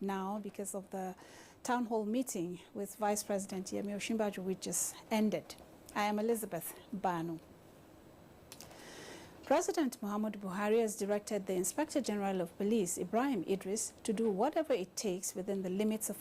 now because of the town hall meeting with Vice President Yemi Osinbajo, which just ended. I am Elizabeth Banu. President Muhammadu Buhari has directed the Inspector General of Police, Ibrahim Idris, to do whatever it takes within the limits of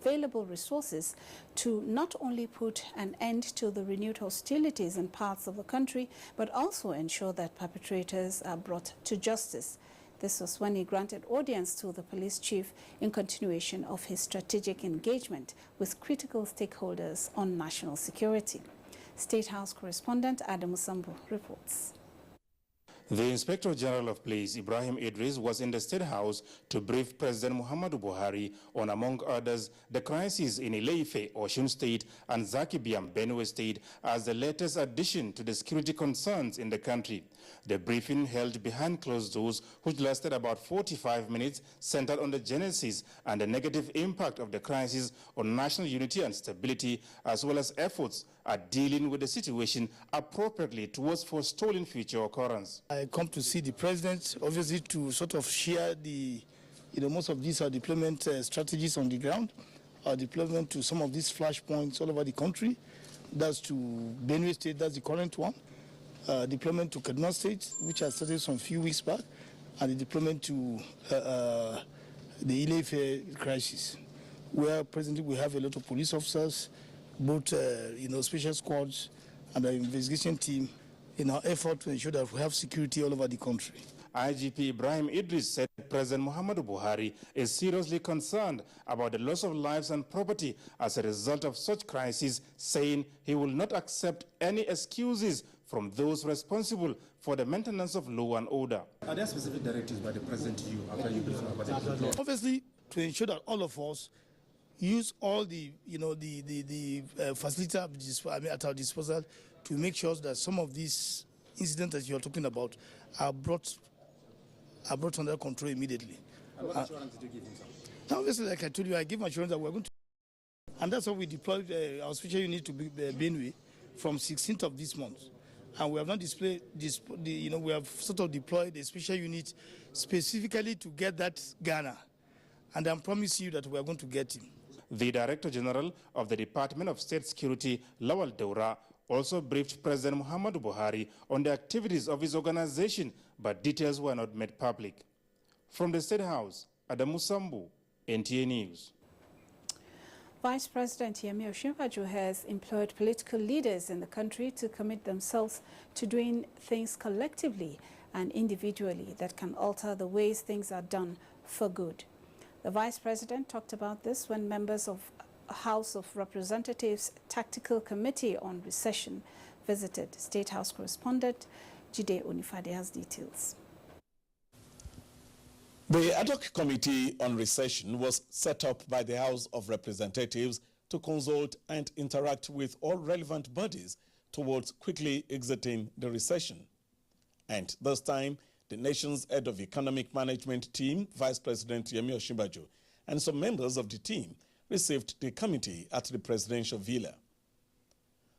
available resources to not only put an end to the renewed hostilities in parts of the country, but also ensure that perpetrators are brought to justice. This was when he granted audience to the police chief in continuation of his strategic engagement with critical stakeholders on national security. State House correspondent Adamu Sambu reports. The Inspector General of Police, Ibrahim Idris, was in the State House to brief President Muhammadu Buhari on, among others, the crisis in Ile-Ife, Osun State, and Zakibiam, Benue State, as the latest addition to the security concerns in the country. The briefing, held behind closed doors, which lasted about 45 minutes, centered on the genesis and the negative impact of the crisis on national unity and stability, as well as efforts at dealing with the situation appropriately towards forestalling future occurrence. I come to see the president, obviously, to sort of share the, most of these are deployment strategies on the ground, deployment to some of these flashpoints all over the country. That's to Benue State, that's the current one. Deployment to Kaduna State, which I started some few weeks back, and the deployment to the Ile-Ife crisis, where presently we have a lot of police officers, both special squads and the investigation team, in our effort to ensure that we have security all over the country. IGP Ibrahim Idris said President Muhammadu Buhari is seriously concerned about the loss of lives and property as a result of such crises, saying he will not accept any excuses from those responsible for the maintenance of law and order. Are there specific directives by the President to you after you brief about it? Obviously, to ensure that all of us use all the facilities at our disposal to make sure that some of these incidents that you are talking about are brought under control immediately. And what assurance did you give him, sir? Obviously, like I told you, I give assurance that we're going to, and that's why we deployed our special unit to Benue from 16th of this month. And we have not displayed this, we have sort of deployed a special unit specifically to get that Ghana. And I'm promising you that we are going to get him. The Director General of the Department of State Security, Lawal Daura, also briefed President Muhammadu Buhari on the activities of his organization, but details were not made public. From the State House, Adamu Sambu, NTA News. Vice President Yemi Osinbajo has employed political leaders in the country to commit themselves to doing things collectively and individually that can alter the ways things are done for good. The Vice President talked about this when members of House of Representatives Tactical Committee on Recession visited. State House correspondent Jide Onifade has details. The ad hoc committee on recession was set up by the House of Representatives to consult and interact with all relevant bodies towards quickly exiting the recession. And this time, the nation's head of economic management team, Vice President Yemi Osinbajo, and some members of the team received the committee at the presidential villa.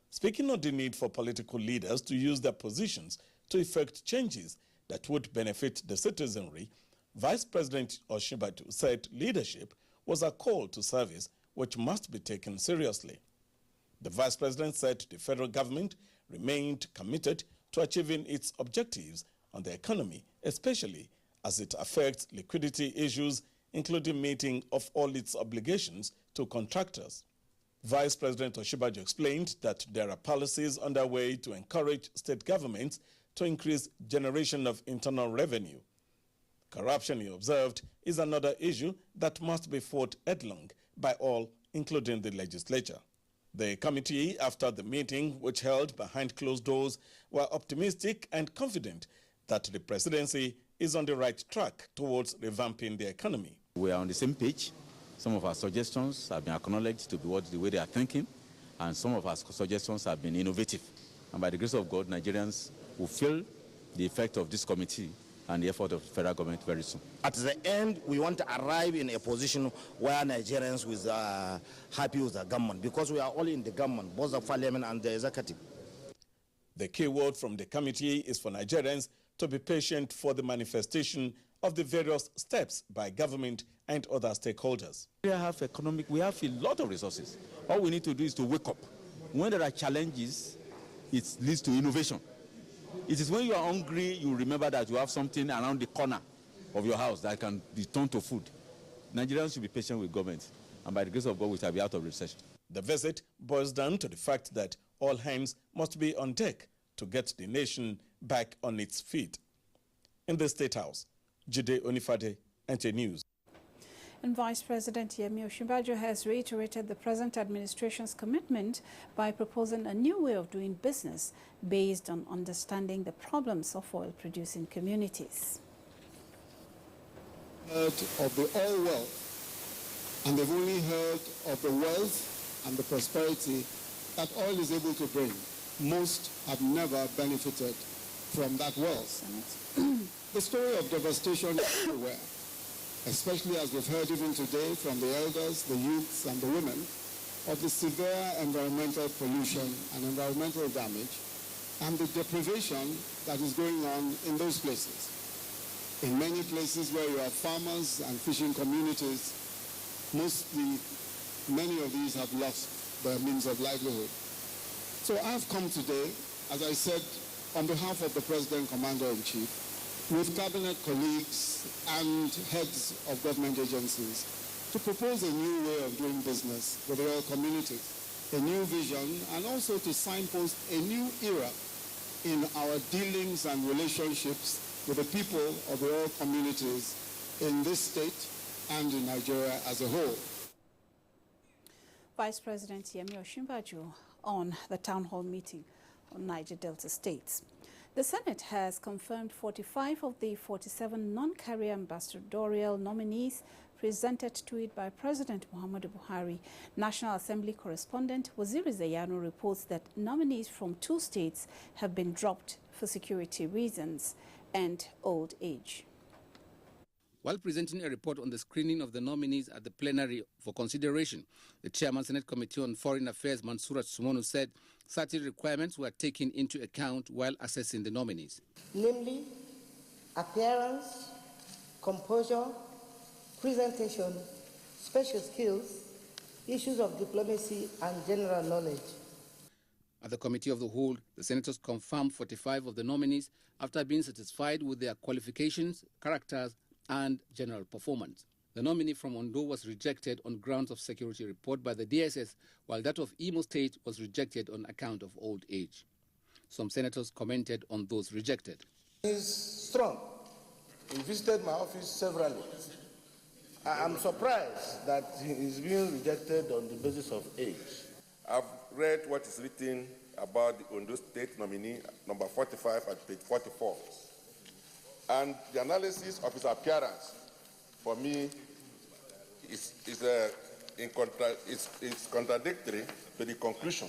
Speaking on the need for political leaders to use their positions to effect changes that would benefit the citizenry, Vice President Osinbajo said leadership was a call to service which must be taken seriously. The Vice President said the federal government remained committed to achieving its objectives on the economy, especially as it affects liquidity issues, including meeting of all its obligations to contractors. Vice President Osinbajo explained that there are policies underway to encourage state governments to increase generation of internal revenue. Corruption, he observed, is another issue that must be fought headlong by all, including the legislature. The committee, after the meeting, which held behind closed doors, were optimistic and confident that the presidency is on the right track towards revamping the economy. We are on the same page. Some of our suggestions have been acknowledged to be the way they are thinking, and some of our suggestions have been innovative. And by the grace of God, Nigerians will feel the effect of this committee and the effort of the federal government very soon. At the end, we want to arrive in a position where Nigerians will happy with the government, because we are all in the government, both the parliament and the executive. The key word from the committee is for Nigerians to be patient for the manifestation of the various steps by government and other stakeholders. We have a lot of resources. All we need to do is to wake up. When there are challenges, it leads to innovation. It is when you are hungry, you remember that you have something around the corner of your house that can be turned to food. Nigerians should be patient with government, and by the grace of God, we shall be out of recession. The visit boils down to the fact that all hands must be on deck to get the nation back on its feet. In the State House, Jide Onifade, NTA News. And Vice President Yemi Osinbajo has reiterated the present administration's commitment by proposing a new way of doing business based on understanding the problems of oil-producing communities. Heard of the oil wealth, and they've only heard of the wealth and the prosperity that oil is able to bring. Most have never benefited from that wealth. The story of devastation is everywhere, especially as we've heard even today from the elders, the youths, and the women, of the severe environmental pollution and environmental damage and the deprivation that is going on in those places. In many places where you have farmers and fishing communities, many of these have lost their means of livelihood. So I've come today, as I said, on behalf of the President Commander-in-Chief, with cabinet colleagues and heads of government agencies to propose a new way of doing business with the oil communities, a new vision, and also to signpost a new era in our dealings and relationships with the people of the oil communities in this state and in Nigeria as a whole. Vice President Yemi Osinbajo on the town hall meeting on Niger Delta states. The Senate has confirmed 45 of the 47 non-carrier ambassadorial nominees presented to it by President Muhammadu Buhari. National Assembly correspondent Waziri Zayano reports that nominees from 2 states have been dropped for security reasons and old age. While presenting a report on the screening of the nominees at the plenary for consideration, the Chairman Senate Committee on Foreign Affairs, Mansurat Sumonu, said certain requirements were taken into account while assessing the nominees. Namely, appearance, composure, presentation, special skills, issues of diplomacy, and general knowledge. At the Committee of the Whole, the senators confirmed 45 of the nominees after being satisfied with their qualifications, characters, and general performance. The nominee from Ondo was rejected on grounds of security report by the DSS, while that of Imo State was rejected on account of old age. Some senators commented on those rejected. He's strong. He visited my office severally. I'm surprised that he is being rejected on the basis of age. I've read what is written about the Ondo State nominee, number 45 at page 44. And the analysis of his appearance, for me, is contradictory to the conclusion.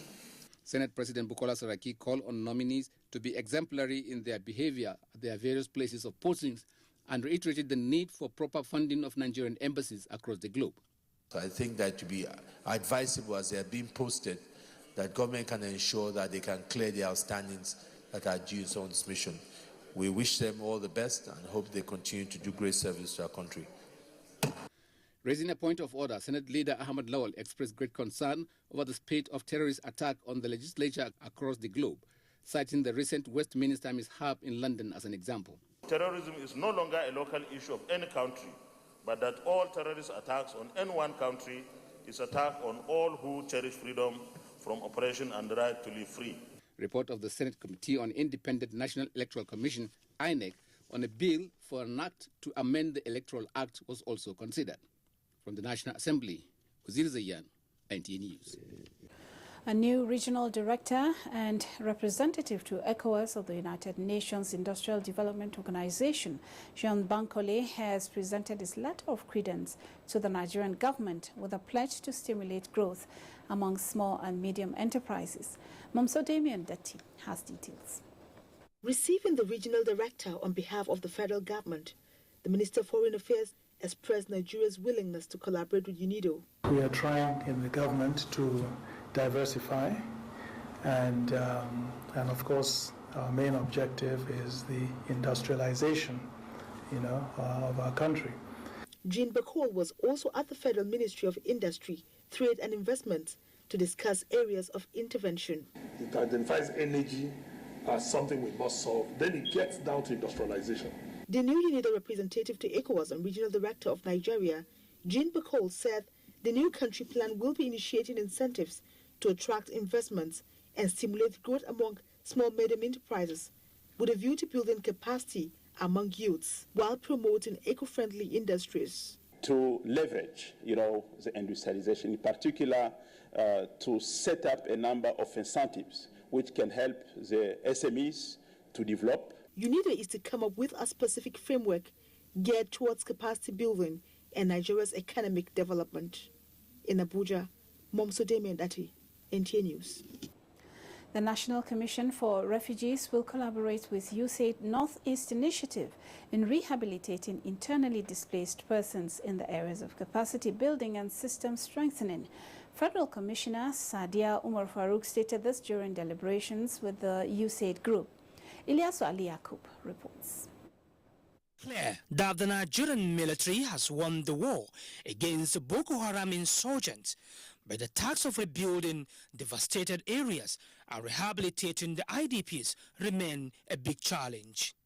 Senate President Bukola Saraki called on nominees to be exemplary in their behavior at their various places of postings and reiterated the need for proper funding of Nigerian embassies across the globe. So I think that to be advisable as they are being posted, that government can ensure that they can clear the outstandings that are due on this mission. We wish them all the best and hope they continue to do great service to our country. Raising a point of order, Senate leader Ahmad Lawal expressed great concern over the spate of terrorist attack on the legislature across the globe, citing the recent Westminster mishap in London as an example. Terrorism is no longer a local issue of any country, but that all terrorist attacks on any one country is attack on all who cherish freedom from oppression and the right to live free. Report of the Senate Committee on Independent National Electoral Commission, INEC, on a bill for an act to amend the Electoral Act was also considered. From the National Assembly, Waziri Zayan, NTA News. A new regional director and representative to ECOWAS of the United Nations Industrial Development Organization, Jean Bankole, has presented his letter of credence to the Nigerian government with a pledge to stimulate growth among small and medium enterprises. Mamso Damian Detti has details. Receiving the regional director on behalf of the federal government, the Minister of Foreign Affairs expressed Nigeria's willingness to collaborate with UNIDO. We are trying in the government to diversify, and of course our main objective is the industrialization of our country. Jean Bacol was also at the Federal Ministry of Industry, Trade and Investment to discuss areas of intervention. It identifies energy as something we must solve. Then it gets down to industrialization. The new UNIDO representative to ECOWAS and Regional Director of Nigeria, Jean Bacol, said the new country plan will be initiating incentives to attract investments and stimulate growth among small medium enterprises with a view to building capacity among youths while promoting eco-friendly industries. To leverage, the industrialization, in particular, to set up a number of incentives which can help the SMEs to develop. UNIDO is to come up with a specific framework geared towards capacity building and Nigeria's economic development. In Abuja, Momso Demiandati, NTA News. The National Commission for Refugees will collaborate with USAID Northeast Initiative in rehabilitating internally displaced persons in the areas of capacity building and system strengthening. Federal Commissioner Sadia Umar Farouk stated this during deliberations with the USAID group. Ilyasu Ali Yakub reports. Clear that the Nigerian military has won the war against the Boko Haram insurgents, but the task of rebuilding devastated areas and rehabilitating the IDPs remain a big challenge.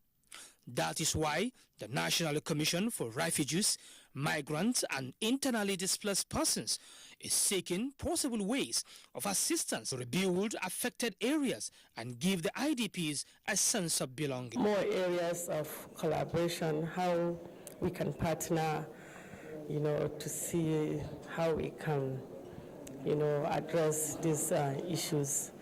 That is why the National Commission for Refugees, Migrants and Internally Displaced Persons is seeking possible ways of assistance to rebuild affected areas and give the IDPs a sense of belonging. More areas of collaboration, how we can partner, to see how we can, address these issues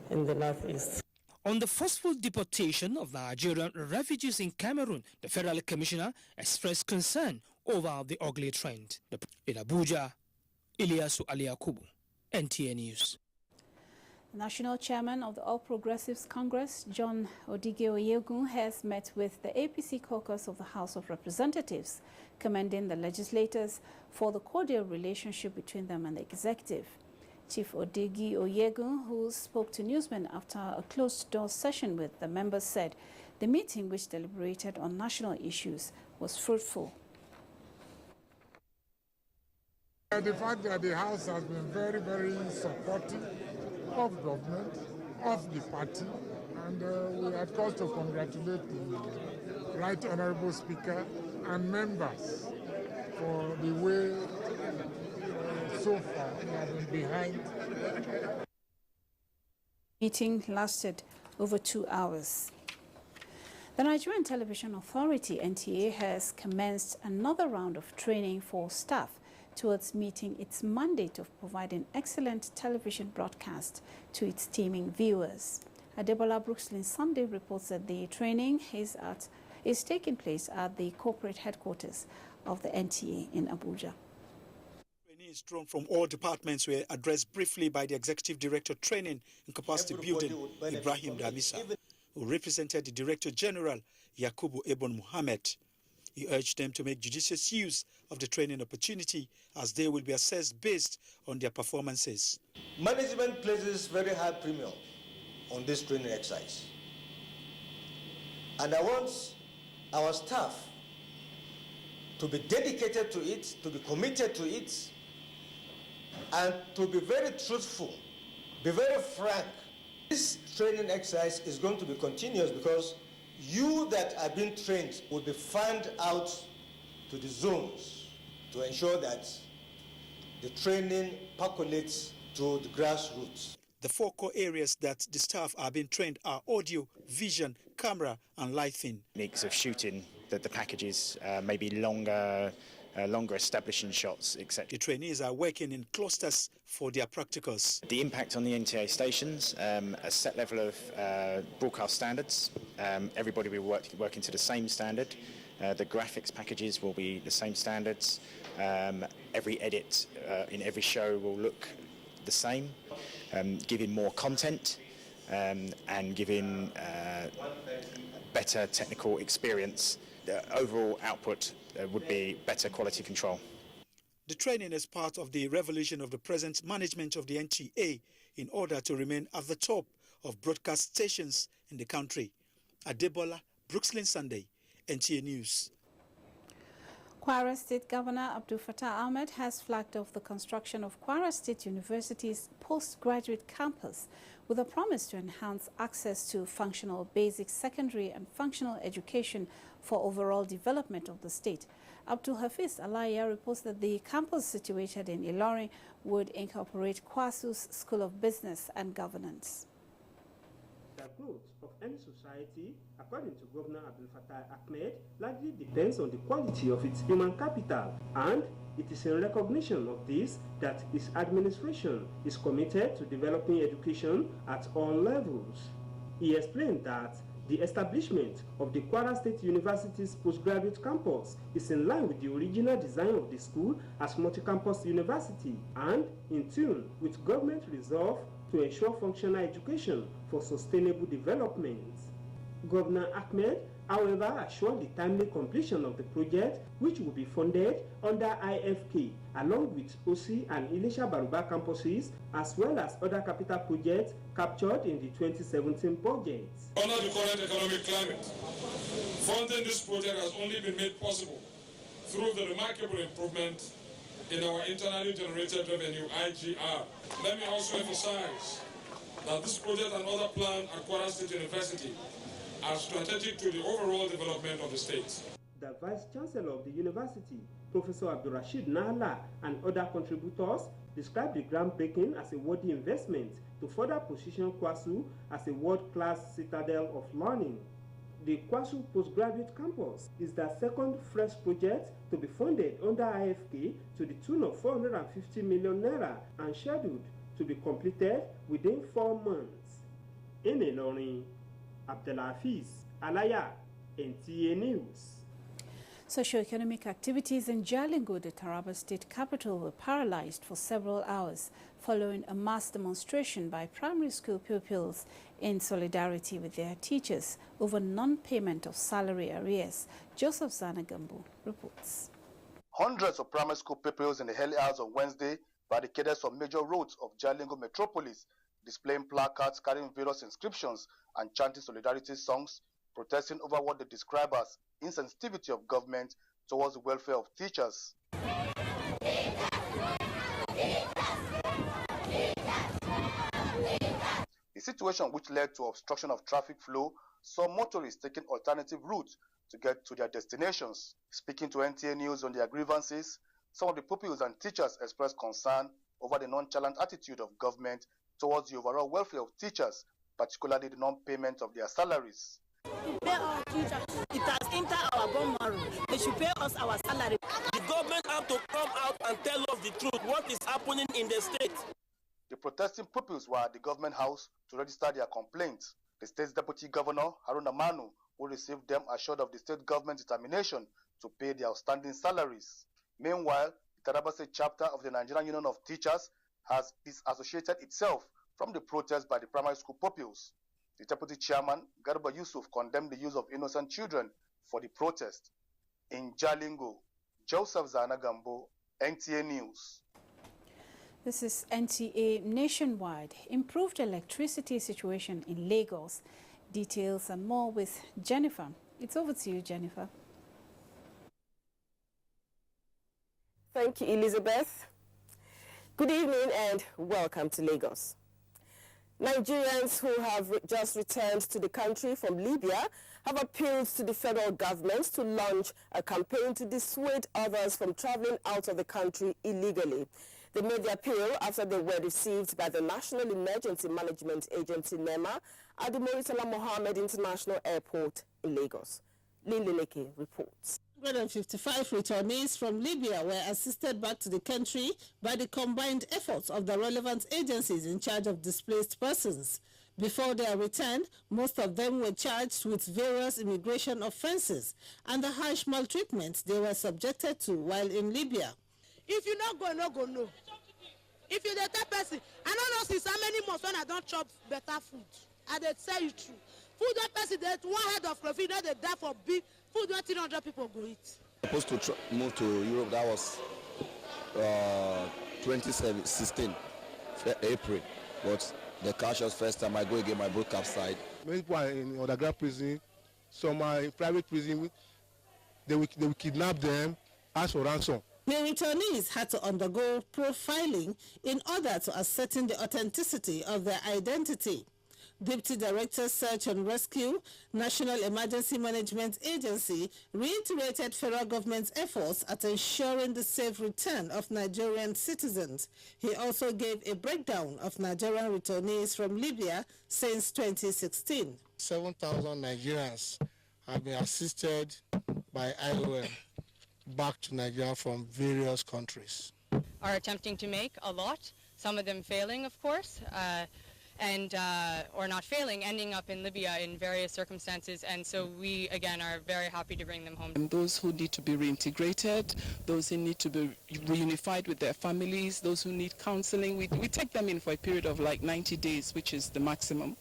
in the Northeast. On the forceful deportation of Nigerian refugees in Cameroon, the Federal Commissioner expressed concern over the ugly trend. In Abuja, Ilyasu Ali Yakubu, NTA News. The National Chairman of the All Progressives Congress, John Odige Oyegun, has met with the APC caucus of the House of Representatives, commending the legislators for the cordial relationship between them and the executive. Chief Odige Oyegun, who spoke to newsmen after a closed-door session with the members, said the meeting, which deliberated on national issues, was fruitful. The fact that the House has been very, very supportive of government, of the party, and we had cause to congratulate the Right Honourable Speaker and members for the way so far they have been behind. Meeting lasted over 2 hours. The Nigerian Television Authority, NTA, has commenced another round of training for staff towards meeting its mandate of providing excellent television broadcast to its teeming viewers. Adebola Brookslyn Sunday reports that the training is taking place at the corporate headquarters of the NTA in Abuja. Trainees drawn from all departments were addressed briefly by the Executive Director Training and Capacity Building, Ibrahim Damisa, who represented the Director General, Yakubu Ebon Muhammad. He urged them to make judicious use of the training opportunity as they will be assessed based on their performances. Management places very high premium on this training exercise. And I want our staff to be dedicated to it, to be committed to it, and to be very truthful, be very frank. This training exercise is going to be continuous because you that are being trained will be fanned out to the zones to ensure that the training percolates to the grassroots. The 4 core areas that the staff are being trained are audio, vision, camera and lighting. Techniques of shooting the packages, maybe longer establishing shots, etc. The trainees are working in clusters for their practicals. The impact on the NTA stations, a set level of broadcast standards. Everybody will be working to the same standard. The graphics packages will be the same standards. Every edit in every show will look the same, giving more content and giving better technical experience. The overall output would be better quality control. The training is part of the revolution of the present management of the NTA in order to remain at the top of broadcast stations in the country. Adebola Brookslyn Sunday, NTA News. Kwara State Governor Abdul Fattah Ahmed has flagged off the construction of Kwara State University's postgraduate campus with a promise to enhance access to functional basic secondary and functional education for overall development of the state. Abdul Hafiz Alaya reports that the campus situated in Ilorin would incorporate KWASU's School of Business and Governance. The growth of any society, according to Governor Abdul Fattah Ahmed, largely depends on the quality of its human capital, and it is in recognition of this that its administration is committed to developing education at all levels. He explained that the establishment of the Kwara State University's postgraduate campus is in line with the original design of the school as multi-campus university and in tune with government resolve to ensure functional education for sustainable development. Governor Ahmed, however, assured the timely completion of the project, which will be funded under IFK, along with OC and Ilesha Baruba campuses, as well as other capital projects captured in the 2017 budget. Under the current economic climate, funding this project has only been made possible through the remarkable improvement in our internally generated revenue, IGR. Let me also emphasize that this project and other plans at Kwara State University are strategic to the overall development of the state. The Vice Chancellor of the university, Professor Abdul Rashid Nahla, and other contributors described the groundbreaking as a worthy investment to further position KWASU as a world-class citadel of learning. The KWASU Postgraduate Campus is the second fresh project to be funded under IFK to the tune of 450 million naira and scheduled to be completed within 4 months. In Ilorin, Abdelafiz Alaya, NTA News. Socio-economic activities in Jalingo, the Taraba state capital, were paralyzed for several hours following a mass demonstration by primary school pupils in solidarity with their teachers over non-payment of salary arrears. Joseph Zanagambo reports. Hundreds of primary school pupils in the early hours of Wednesday barricaded some major roads of Jalingo metropolis, displaying placards carrying various inscriptions and chanting solidarity songs, protesting over what they describe as insensitivity of government towards the welfare of teachers. The situation, which led to obstruction of traffic flow, saw motorists taking alternative routes to get to their destinations. Speaking to NTA News on their grievances, some of the pupils and teachers expressed concern over the nonchalant attitude of government towards the overall welfare of teachers, particularly the non-payment of their salaries. To pay our teachers, it has entered our bone marrow. They should pay us our salary. The government have to come out and tell us the truth, what is happening in the state. The protesting pupils were at the government house to register their complaints. The state's deputy governor, Haruna Manu, who received them, assured of the state government's determination to pay their outstanding salaries. Meanwhile, the Taraba State chapter of the Nigerian Union of Teachers has disassociated itself from the protest by the primary school pupils. The deputy chairman, Garba Yusuf, condemned the use of innocent children for the protest. In Jalingo, Joseph Zanagambo, NTA News. This is NTA Nationwide. Improved electricity situation in Lagos. Details and more with Jennifer. It's over to you, Jennifer. Thank you, Elizabeth. Good evening and welcome to Lagos. Nigerians who have just returned to the country from Libya have appealed to the federal government to launch a campaign to dissuade others from traveling out of the country illegally. They made the appeal after they were received by the National Emergency Management Agency, NEMA, at the Murtala Mohammed International Airport in Lagos. Lindeleke reports. 155 returnees from Libya were assisted back to the country by the combined efforts of the relevant agencies in charge of displaced persons. Before their return, most of them were charged with various immigration offenses and the harsh maltreatment they were subjected to while in Libya. If you not go, no go, no. If you the type person, I don't know since how many months when I don't chop better food. I they tell you true. Food that person, that one head of coffee, you know they die for big food where 300 people go eat. Supposed to move to Europe, that was 2016, April. But the cautious first time I go again, my boat capsized. Many people are in underground prison, some are in private prison they will kidnap them, ask for ransom. The returnees had to undergo profiling in order to ascertain the authenticity of their identity. Deputy Director Search and Rescue, National Emergency Management Agency, reiterated federal government's efforts at ensuring the safe return of Nigerian citizens. He also gave a breakdown of Nigerian returnees from Libya since 2016. 7,000 Nigerians have been assisted by IOM back to Nigeria from various countries. Are attempting to make a lot, some of them failing, of course, or not failing, ending up in Libya in various circumstances, and so we again are very happy to bring them home. And those who need to be reintegrated, those who need to be reunified with their families, those who need counseling, we take them in for a period of like 90 days, which is the maximum.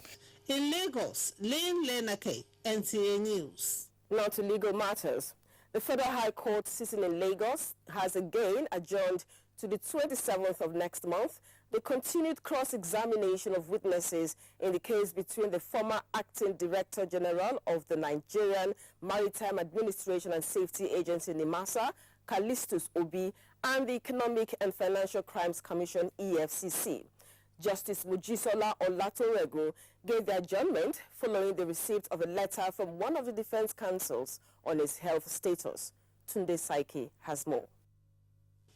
In Lagos, Lane Lenake, NTA News. Now to legal matters. The Federal High Court sitting in Lagos has again adjourned to the 27th of next month the continued cross-examination of witnesses in the case between the former Acting Director General of the Nigerian Maritime Administration and Safety Agency, NIMASA, Callistus Obi, and the Economic and Financial Crimes Commission, EFCC. Justice Mojisola Olatorego gave the adjournment following the receipt of a letter from one of the defense counsels on his health status. Tunde Saiki has more.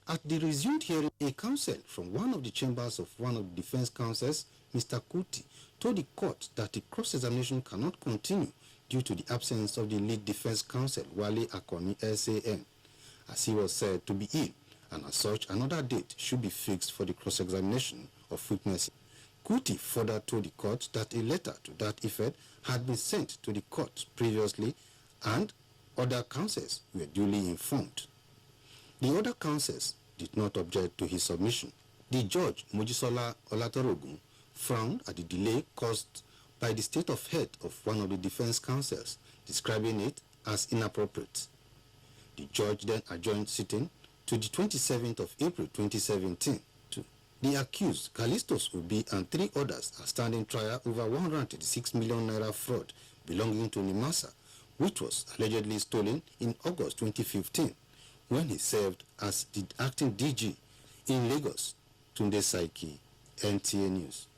At the resumed hearing, a counsel from one of the chambers of one of the defense counsels, Mr. Kuti, told the court that the cross-examination cannot continue due to the absence of the lead defense counsel, Wale Akoni SAN, as he was said to be ill, and as such, another date should be fixed for the cross-examination of witnesses. Kuti further told the court that a letter to that effect had been sent to the court previously, and other counsels were duly informed. The other counsels did not object to his submission. The judge, Mojisola Olatorogun, frowned at the delay caused by the state of health of one of the defense counsels, describing it as inappropriate. The judge then adjourned sitting to the 27th of April 2017. The accused, Callistus Obi, and 3 others are standing trial over 136 million naira fraud belonging to NIMASA, which was allegedly stolen in August 2015. when he served as the acting DG in Lagos. Tunde Saiki, NTA News.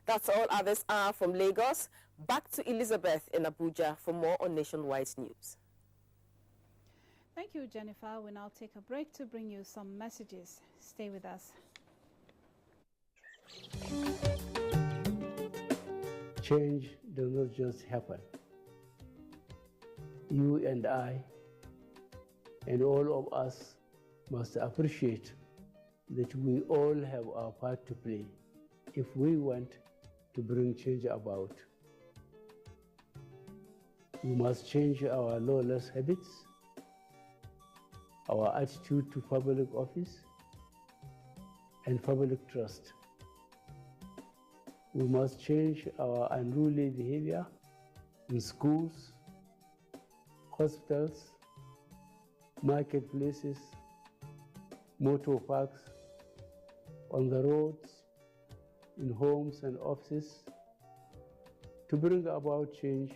That's all others are from Lagos. Back to Elizabeth in Abuja for more on Nationwide News. Thank you, Jennifer. We'll now take a break to bring you some messages. Stay with us. Change does not just happen. You and I and all of us must appreciate that we all have our part to play if we want to bring change about. We must change our lawless habits, our attitude to public office, and public trust. We must change our unruly behavior in schools, hospitals, marketplaces, motor parks, on the roads, in homes and offices. To bring about change,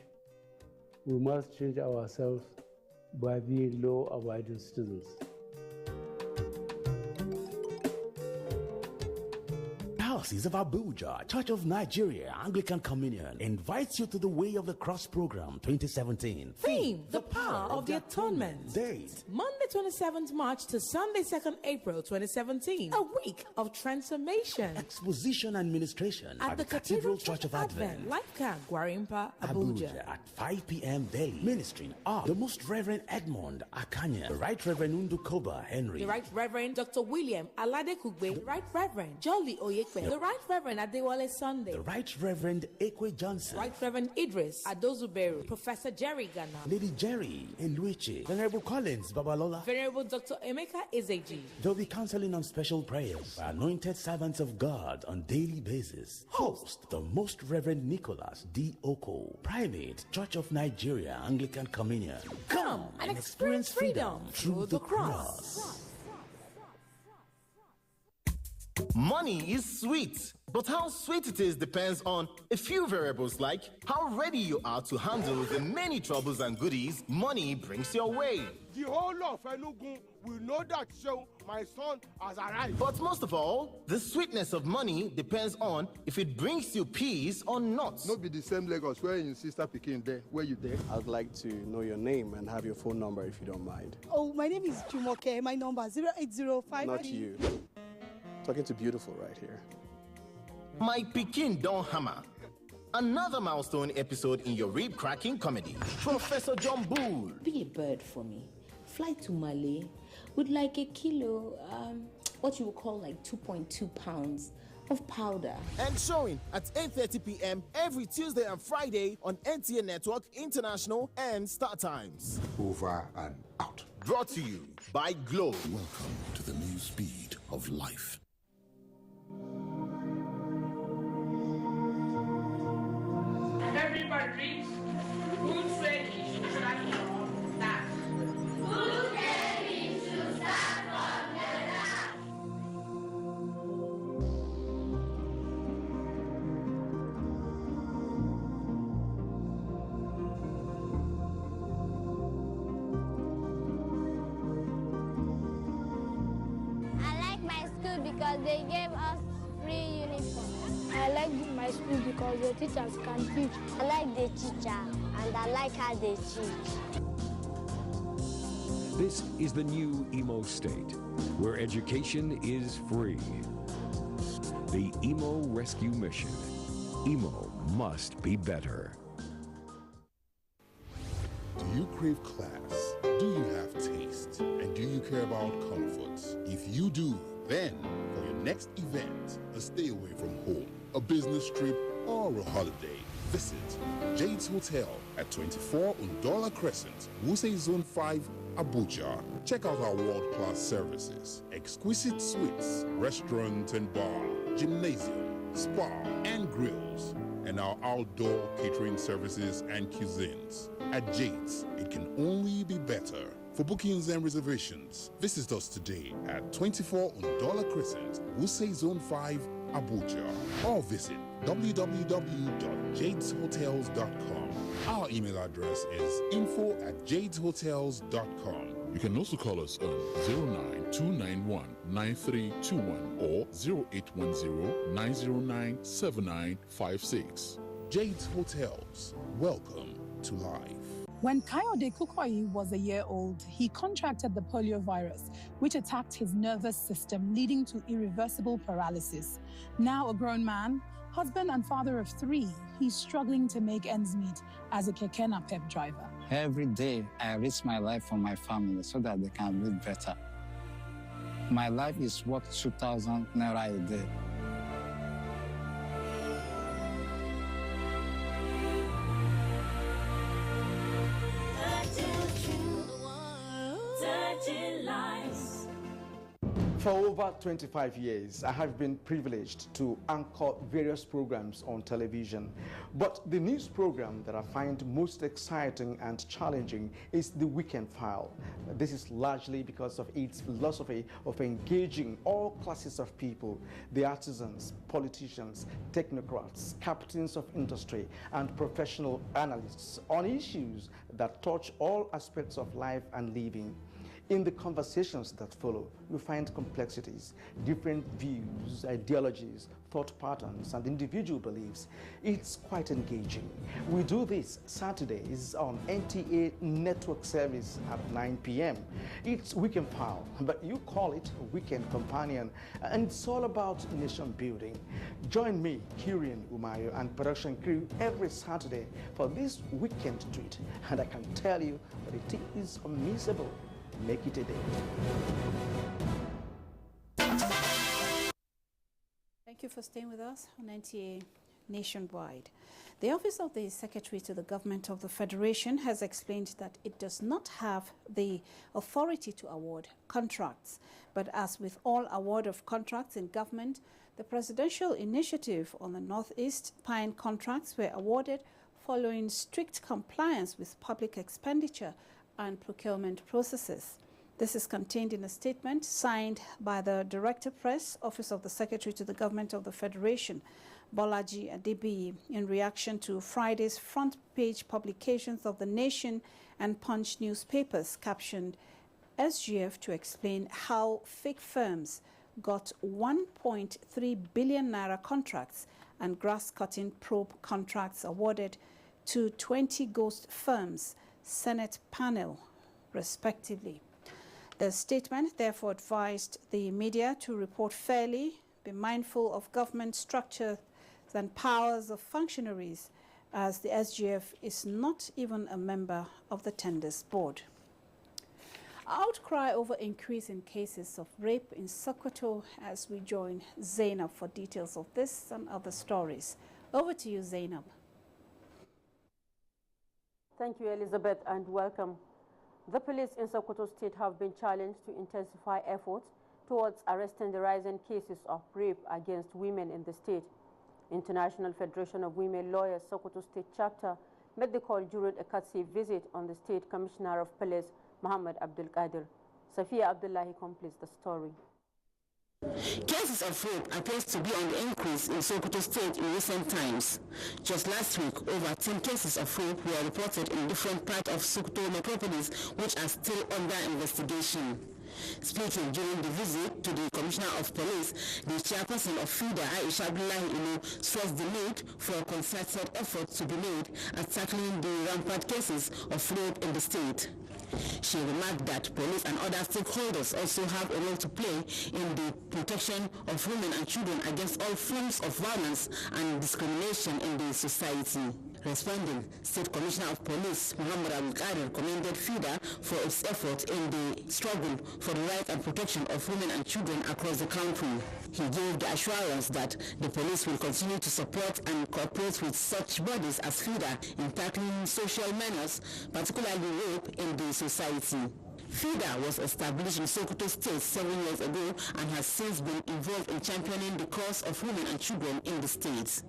we must change ourselves by being law-abiding citizens. Diocese of Abuja, Church of Nigeria, Anglican Communion invites you to the Way of the Cross program 2017. Theme, the power of the atonement. Date, Monday 27th March to Sunday 2nd April 2017. A week of transformation. Exposition and ministration at the Cathedral Church of Advent, Life Camp, Gwarimpa, Abuja. At 5 p.m. daily. Ministering are the Most Reverend Edmond Akanya, the Right Reverend Undukoba Henry, the Right Reverend Dr. William Alade Kugbe, the Right Reverend Jolly Oyekwe, the Right Reverend Adewale Sunday, the Right Reverend Ekwe Johnson, Right Reverend Idris Adozuberu, Professor Jerry Ghana, Lady Jerry Nluiche, Venerable Collins Babalola, Venerable Dr. Emeka Ezeji. They'll be counseling on special prayers by anointed servants of God on daily basis. Host, the Most Reverend Nicholas D. Oko, Primate, Church of Nigeria, Anglican Communion. Come and experience freedom through the cross. Money is sweet, But how sweet it is depends on a few variables like how ready you are to handle the many troubles and goodies money brings your way. The whole of Enugu will know that show my son has arrived. But most of all, the sweetness of money depends on if it brings you peace or not. Not be the same Lagos where your sister Pekin there. Where you there? I'd like to know your name and have your phone number if you don't mind. Oh, my name is Jumoke. My number is 08053. Not you. Talking to beautiful right here. My Pekin don't hammer. Another milestone episode in your rib-cracking comedy. Professor John Bull. Be a bird for me. Fly to Mali with like a kilo, what you would call like 2.2 pounds of powder. And showing at 8:30 p.m. every Tuesday and Friday on NTA Network International and Star Times. Over and out. Brought to you by Glow. Welcome to the new speed of life. Everybody reads. Who said he should start from that? Who said he should start from that? I like my school because they gave us free uniform. I like my school because the teachers can teach. I like the teacher and I like how they teach. This is the new Imo State, where education is free. The Imo Rescue Mission. Imo must be better. Do you crave class? Do you have taste? And do you care about comfort? If you do, then for your next event, a stay away from home, a business trip, or a holiday, visit Jade's Hotel at 24 Undola Crescent, Wuse Zone 5, Abuja. Check out our world-class services, exquisite suites, restaurant and bar, gymnasium, spa and grills, and our outdoor catering services and cuisines. At Jade's, it can only be better. For bookings and reservations, visit us today at 24 Undola Crescent, Wuse Zone 5, Abuja, or visit www.jadeshotels.com. Our email address is info@jadeshotels.com. You can also call us on 09291-9321 or 0810-909-7956. Jade's Hotels. Welcome to life. When Kayode Kukoyi was a year old, he contracted the polio virus, which attacked his nervous system, leading to irreversible paralysis. Now a grown man, husband and father of 3, he's struggling to make ends meet as a keke napep driver. Every day, I risk my life for my family so that they can live better. My life is worth 2,000 naira a day. For over 25 years, I have been privileged to anchor various programs on television. But the news program that I find most exciting and challenging is The Weekend File. This is largely because of its philosophy of engaging all classes of people, the artisans, politicians, technocrats, captains of industry, and professional analysts on issues that touch all aspects of life and living. In the conversations that follow, you find complexities, different views, ideologies, thought patterns, and individual beliefs. It's quite engaging. We do this Saturdays on NTA Network Service at 9 p.m. It's Weekend File, but you call it Weekend Companion, and it's all about nation building. Join me, Kirian Umayo, and production crew every Saturday for this weekend treat, and I can tell you that it is unmissable. Make it a day. Thank you for staying with us on NTA Nationwide. The Office of the Secretary to the Government of the Federation has explained that it does not have the authority to award contracts. But as with all award of contracts in government, the presidential initiative on the Northeast Pine contracts were awarded following strict compliance with public expenditure and procurement processes. This is contained in a statement signed by the Director Press, Office of the Secretary to the Government of the Federation, Bolaji Adebiyi, in reaction to Friday's front-page publications of The Nation and Punch newspapers captioned SGF to explain how fake firms got 1.3 billion naira contracts and grass-cutting probe contracts awarded to 20 ghost firms, Senate panel, respectively. The statement therefore advised the media to report fairly, be mindful of government structures and powers of functionaries, as the SGF is not even a member of the tenders board. Outcry over increase in cases of rape in Sokoto, as we join Zainab for details of this and other stories. Over to you, Zainab. Thank you, Elizabeth, and welcome. The police in Sokoto State have been challenged to intensify efforts towards arresting the rising cases of rape against women in the state. International Federation of Women Lawyers Sokoto State Chapter made the call during a courtesy visit on the State Commissioner of Police, Muhammad Abdul Qadir. Safia Abdullahi completes the story. Cases of rape appears to be on the increase in Sokoto State in recent times. Just last week, over 10 cases of rape were reported in different parts of Sokoto metropolis, which are still under investigation. Speaking during the visit to the Commissioner of Police, the chairperson of FIDA, Aisha Abdullahi, stressed the need for concerted efforts to be made at tackling the rampant cases of rape in the state. She remarked that police and other stakeholders also have a role to play in the protection of women and children against all forms of violence and discrimination in the society. Responding, State Commissioner of Police Muhammad Abdul Qadir commended FIDA for its effort in the struggle for the rights and protection of women and children across the country. He gave the assurance that the police will continue to support and cooperate with such bodies as FIDA in tackling social menace, particularly rape, in the society. FIDA was established in Sokoto State 7 years ago and has since been involved in championing the cause of women and children in the state.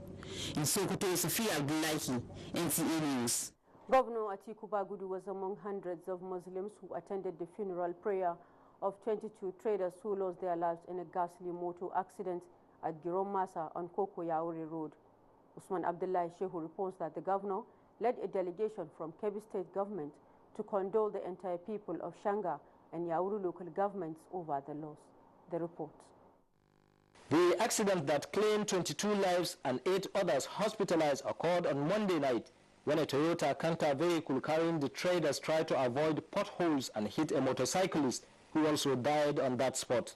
In Sokoto, Safia Abdullahi, NTA News. Governor Atiku Bagudu was among hundreds of Muslims who attended the funeral prayer of 22 traders who lost their lives in a ghastly motor accident at Girom Masa on Koko Yauri Road. Usman Abdullahi Shehu reports that the governor led a delegation from Kebbi State government to condole the entire people of Shanga and Yauri local governments over the loss. The report. The accident that claimed 22 lives and 8 others hospitalized occurred on Monday night when a Toyota Canter vehicle carrying the traders tried to avoid potholes and hit a motorcyclist who also died on that spot.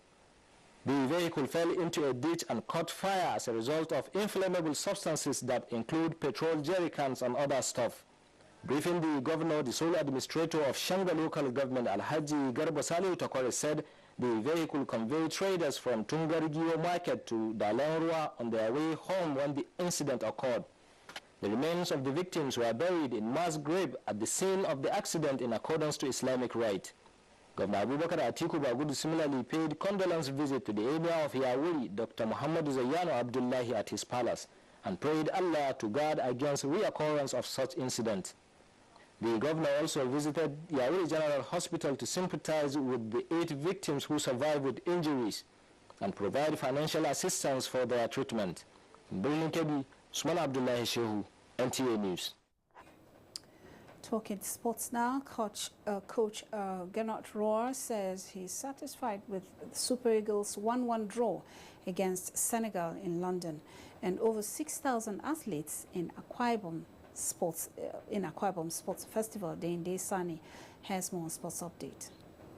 The vehicle fell into a ditch and caught fire as a result of inflammable substances that include petrol jerrycans and other stuff. Briefing the governor, the sole administrator of Shanga local government, Alhaji Garba Salihu Takware, said the vehicle conveyed traders from Tungarigio market to Dalanrua on their way home when the incident occurred. The remains of the victims were buried in mass grave at the scene of the accident in accordance to Islamic rite. Governor Abubakar Atiku Bagudu similarly paid condolence visit to the Emir of Yawuri, Dr. Muhammad Zayyano Abdullahi, at his palace and prayed Allah to guard against reoccurrence of such incidents. The governor also visited Yawuri General Hospital to sympathize with the 8 victims who survived with injuries and provide financial assistance for their treatment. In Birnin Kebbi, Usman Abdullahi Shehu, NTA News. Talking sports now, Coach Gernot Rohr says he's satisfied with the Super Eagles' 1-1 draw against Senegal in London and over 6,000 athletes in Akwa Ibom Sports Festival. Dende Sani has more sports update.